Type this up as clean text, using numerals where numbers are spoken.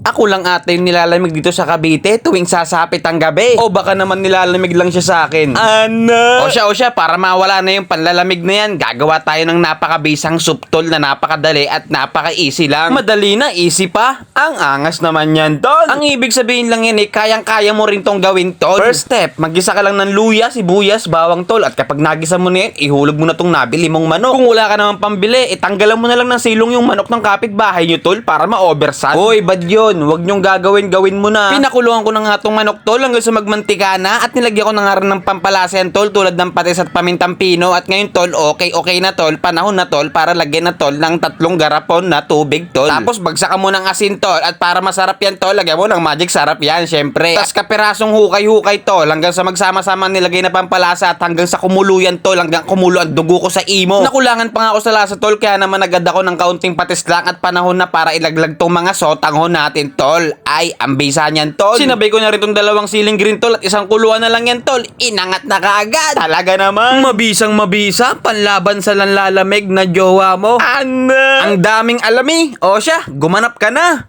Ako lang ata yung nilalamig dito sa Cavite tuwing sasapit ang gabi. O baka naman nilalamig lang siya sa akin. Ano? O siya, para mawala na yung panlalamig na yan, gagawa tayo ng napakabisang suptol na napakadali at napaka-easy lang. Madali na, easy pa. Ang angas naman yan, tol. Ang ibig sabihin lang yan kayang-kaya mo rin tong gawin, tol. First step, maggisa ka lang ng luya, sibuyas, bawang, tol. At kapag nagisa mo na yan, ihulog mo na tong nabili mong manok. Kung wala ka naman pambili, itanggalan mo na lang ng silong yung manok ng kapitbahay nyo, tol, para ma-oversat. Hoy, bad yun. Huwag nyong gawin mo na. Pinakuluan ko na nga tong manok, tol, hanggang sa magmantika na at nilagyan ko na nga rin ng pampalasa yan, tol, tulad ng patis at pamintang pino. At ngayon, tol, okay na, tol. Panahon na, tol, para lagyan na, tol, ng 3 garapon na tubig, tol. Tapos bagsakan mo ng asin, tol, at para masarap yan, tol, lagyan mo ng magic sarap yan, syempre. Tapos kapirasong hukay-hukay, tol, hanggang sa magsama-sama nilagay na pampalasa at hanggang sa kumulo yan, tol, hanggang kumulo ang dugo ko sa imo. Nakulangan pa nga ako sa lasa, tol, kaya naman agad ako ng kaunting patis lang at panahon na para ilaglag tong mga sotanghon natin, tol. Ay, ang bisa niyan, tol. Sinabay ko na rin tong 2 siling green, tol, at isang kuluan na lang yan, tol. Inangat na kaagad. Talaga naman. Mabisang mabisa, panlaban sa lanlalamig na jowa mo. Ano? Ang daming alami. O siya, gumanap ka na.